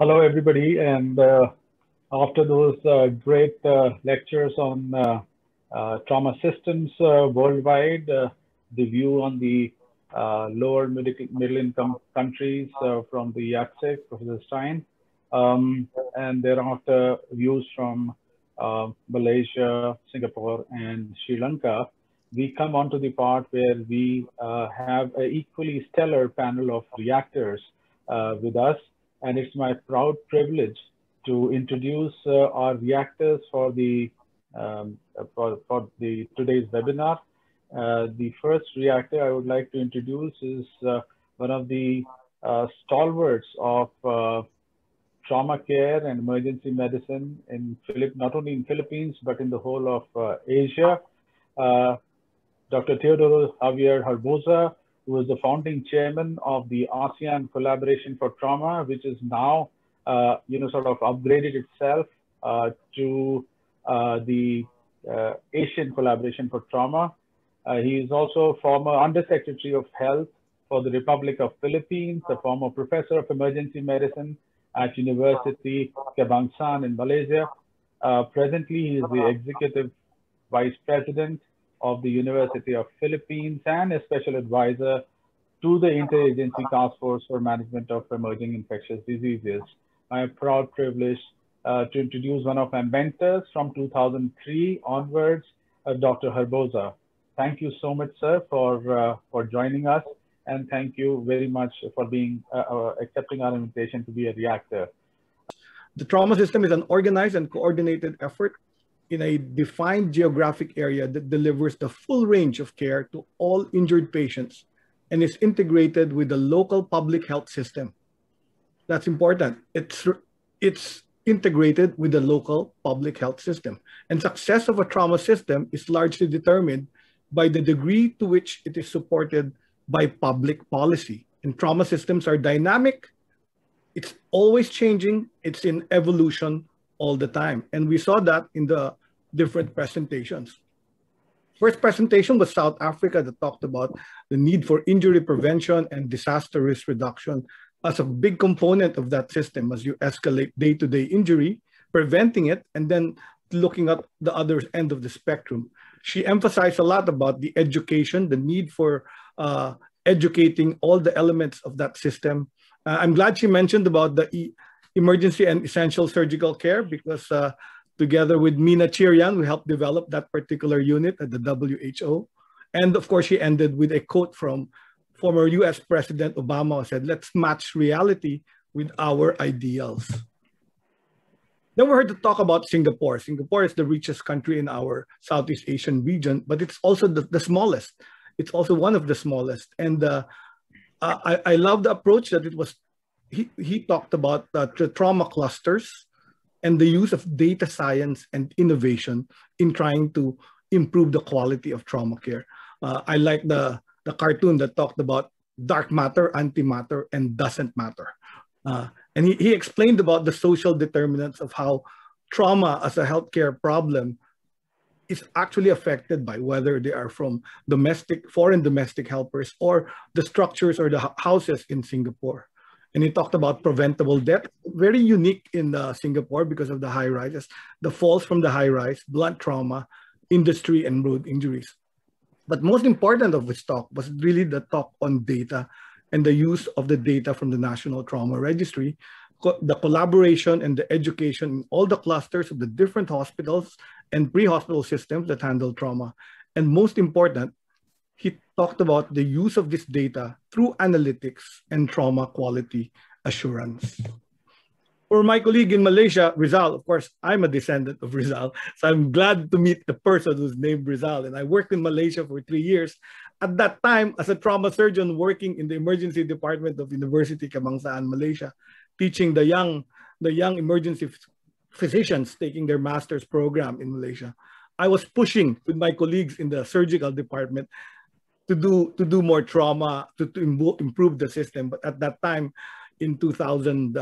Hello, everybody. And after those great lectures on trauma systems worldwide, the view on the lower middle income countries from the YATSEC, Professor Stein, and thereafter views from Malaysia, Singapore, and Sri Lanka, we come on to the part where we have an equally stellar panel of reactors with us. And it's my proud privilege to introduce our reactors for the today's webinar. The first reactor I would like to introduce is one of the stalwarts of trauma care and emergency medicine in not only in Philippines but in the whole of Asia. Dr. Teodora Herbosa, who is the founding chairman of the ASEAN Collaboration for Trauma, which is now, sort of upgraded itself to the Asian Collaboration for Trauma. He is also former Undersecretary of Health for the Republic of Philippines, a former professor of emergency medicine at University Kebangsaan in Malaysia. Presently, he is the executive vice president of the University of Philippines and a special advisor to the Interagency Task Force for Management of Emerging Infectious Diseases. My proud privilege to introduce one of my mentors from 2003 onwards, Dr. Herbosa. Thank you so much, sir, for joining us, and thank you very much for accepting our invitation to be a reactor. The trauma system is an organized and coordinated effort in a defined geographic area that delivers the full range of care to all injured patients and is integrated with the local public health system. That's important. It's integrated with the local public health system. And success of a trauma system is largely determined by the degree to which it is supported by public policy. And trauma systems are dynamic. It's always changing. It's in evolution all the time. And we saw that in the different presentations. First presentation was South Africa that talked about the need for injury prevention and disaster risk reduction as a big component of that system as you escalate day-to-day injury, preventing it, and then looking at the other end of the spectrum. She emphasized a lot about the education, the need for educating all the elements of that system. I'm glad she mentioned about the emergency and essential surgical care because together with Mina Chirian, we helped develop that particular unit at the WHO. And of course, she ended with a quote from former US President Obama who said, let's match reality with our ideals. Then we heard to talk about Singapore. Singapore is the richest country in our Southeast Asian region, but it's also the smallest. It's also one of the smallest. And I love the approach that it was, he talked about the trauma clusters and the use of data science and innovation in trying to improve the quality of trauma care. I like the cartoon that talked about dark matter, antimatter, and doesn't matter. And he explained about the social determinants of how trauma as a healthcare problem is actually affected by whether they are from foreign domestic helpers or the structures or the houses in Singapore. And he talked about preventable death, very unique in Singapore because of the high rises, the falls from the high rise, blunt trauma, industry, and road injuries. But most important of his talk was really the talk on data and the use of the data from the National Trauma Registry, the collaboration and the education in all the clusters of the different hospitals and pre-hospital systems that handle trauma. And most important, he talked about the use of this data through analytics and trauma quality assurance. For my colleague in Malaysia, Rizal, of course, I'm a descendant of Rizal, so I'm glad to meet the person who's named Rizal. And I worked in Malaysia for 3 years. At that time, as a trauma surgeon working in the emergency department of University Kebangsaan, Malaysia, teaching the young emergency physicians taking their master's program in Malaysia. I was pushing with my colleagues in the surgical department to do more trauma, to improve the system. But at that time, in 2007,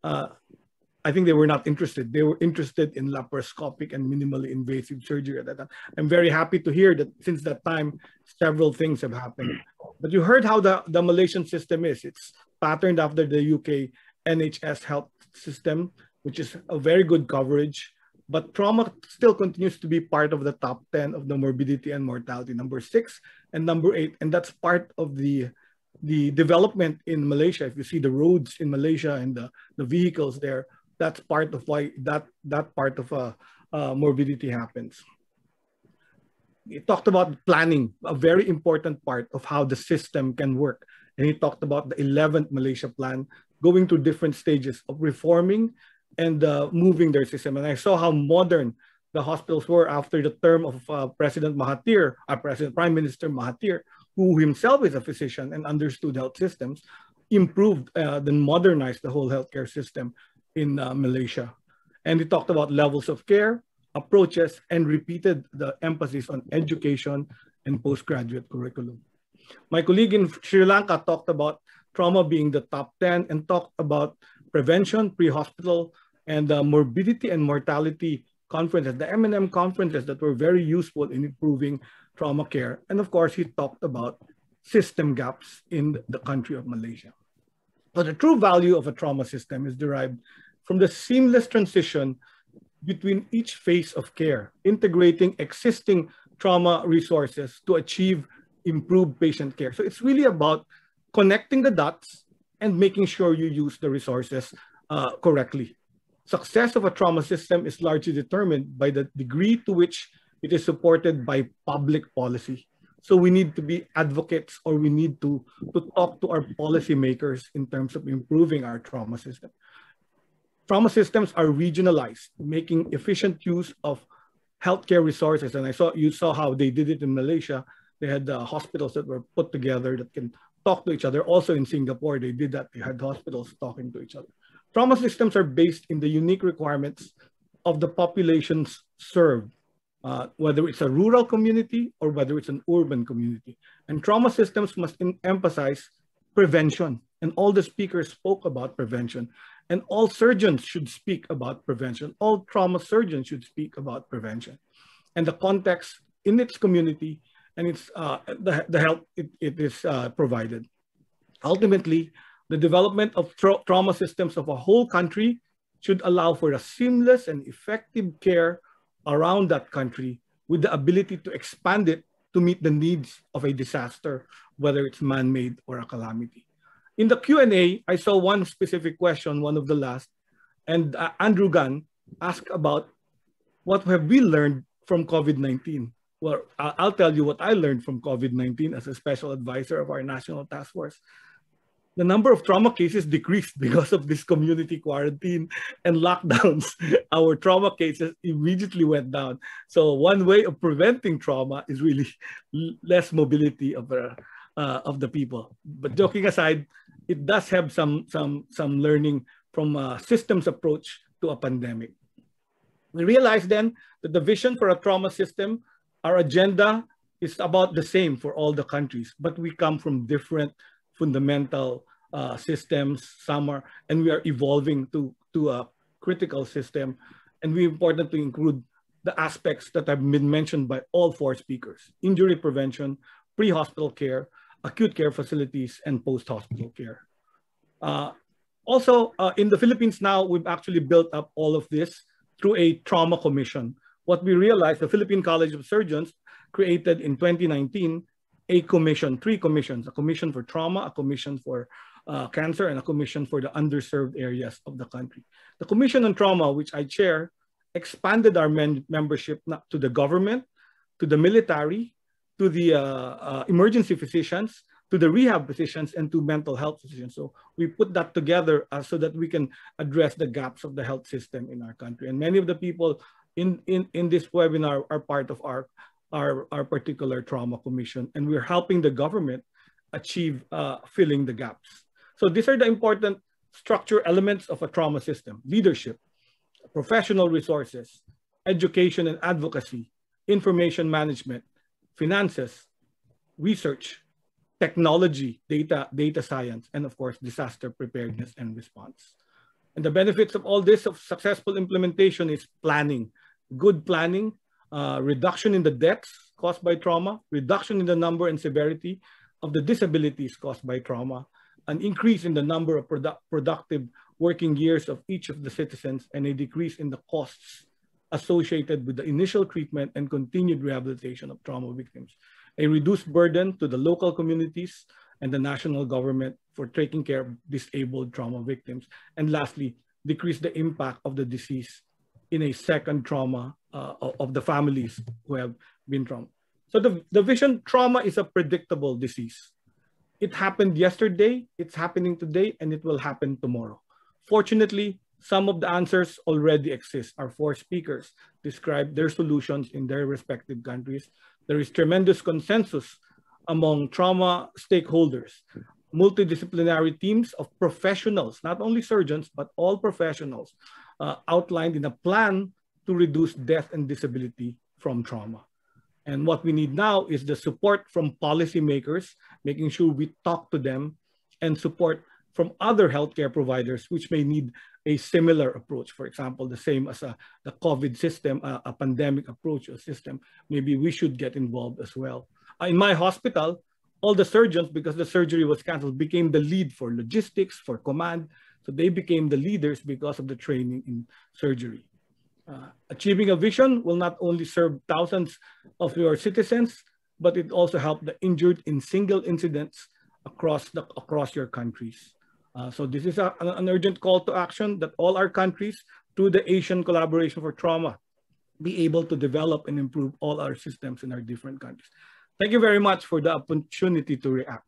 I think they were not interested. They were interested in laparoscopic and minimally invasive surgery at that time. I'm very happy to hear that since that time, several things have happened. But you heard how the Malaysian system is. It's patterned after the UK NHS health system, which is a very good coverage. But trauma still continues to be part of the top 10 of the morbidity and mortality, number 6 and number 8. And that's part of the development in Malaysia. If you see the roads in Malaysia and the vehicles there, that's part of why that part of morbidity happens. He talked about planning, a very important part of how the system can work. And he talked about the 11th Malaysia plan, going through different stages of reforming and moving their system. And I saw how modern the hospitals were after the term of President Mahathir, Prime Minister Mahathir, who himself is a physician and understood health systems, improved, then modernized the whole healthcare system in Malaysia. And he talked about levels of care, approaches, and repeated the emphasis on education and postgraduate curriculum. My colleague in Sri Lanka talked about trauma being the top 10 and talked about prevention, pre-hospital, and morbidity and mortality conferences, the M&M conferences that were very useful in improving trauma care. And of course, he talked about system gaps in the country of Malaysia. So the true value of a trauma system is derived from the seamless transition between each phase of care, integrating existing trauma resources to achieve improved patient care. So it's really about connecting the dots and making sure you use the resources correctly. Success of a trauma system is largely determined by the degree to which it is supported by public policy. So we need to be advocates, or we need to talk to our policymakers in terms of improving our trauma system. Trauma systems are regionalized, making efficient use of healthcare resources. And you saw how they did it in Malaysia. They had hospitals that were put together that can talk to each other. Also in Singapore, they did that. They had hospitals talking to each other. Trauma systems are based in the unique requirements of the populations served, whether it's a rural community or whether it's an urban community. And trauma systems must emphasize prevention. And all the speakers spoke about prevention. And all surgeons should speak about prevention. All trauma surgeons should speak about prevention. And the context in its community and its the help it is provided. Ultimately, the development of trauma systems of a whole country should allow for a seamless and effective care around that country with the ability to expand it to meet the needs of a disaster, whether it's man-made or a calamity. In the Q&A, I saw one specific question, one of the last, and Andrew Gunn asked about what have we learned from COVID-19. Well, I'll tell you what I learned from COVID-19 as a special advisor of our National Task Force. The number of trauma cases decreased because of this community quarantine and lockdowns. Our trauma cases immediately went down. So one way of preventing trauma is really less mobility of the people. But joking aside, it does have some learning from a systems approach to a pandemic. We realized then that the vision for a trauma system, our agenda is about the same for all the countries, but we come from different fundamental systems. And we are evolving to a critical system. And we importantly include the aspects that have been mentioned by all 4 speakers: injury prevention, pre-hospital care, acute care facilities, and post-hospital care. Also, in the Philippines now, we've actually built up all of this through a trauma commission. What we realized, the Philippine College of Surgeons created in 2019 a commission, 3 commissions: a commission for trauma, a commission for cancer, and a commission for the underserved areas of the country. The Commission on Trauma, which I chair, expanded our membership to the government, to the military, to the emergency physicians, to the rehab physicians, and to mental health physicians. So we put that together so that we can address the gaps of the health system in our country. And many of the people in this webinar are part of our particular trauma commission, and we're helping the government achieve filling the gaps. So these are the important structure elements of a trauma system: leadership, professional resources, education and advocacy, information management, finances, research, technology, data science, and of course, disaster preparedness and response. And the benefits of all this, of successful implementation, is planning, good planning, reduction in the deaths caused by trauma, reduction in the number and severity of the disabilities caused by trauma, an increase in the number of productive working years of each of the citizens, and a decrease in the costs associated with the initial treatment and continued rehabilitation of trauma victims, a reduced burden to the local communities and the national government for taking care of disabled trauma victims, and lastly, decrease the impact of the disease in a second trauma of the families who have been trauma. So the vision, trauma is a predictable disease. It happened yesterday, it's happening today, and it will happen tomorrow. Fortunately, some of the answers already exist. Our four speakers described their solutions in their respective countries. There is tremendous consensus among trauma stakeholders, multidisciplinary teams of professionals, not only surgeons, but all professionals, outlined in a plan to reduce death and disability from trauma. And what we need now is the support from policymakers, making sure we talk to them, and support from other healthcare providers, which may need a similar approach. For example, the same as the COVID system, a pandemic approach or system, maybe we should get involved as well. In my hospital, all the surgeons, because the surgery was canceled, became the lead for logistics, for command. So they became the leaders because of the training in surgery. Achieving a vision will not only serve thousands of your citizens, but it also help the injured in single incidents across your countries. So this is an urgent call to action that all our countries, through the Asian Collaboration for Trauma, be able to develop and improve all our systems in our different countries. Thank you very much for the opportunity to react.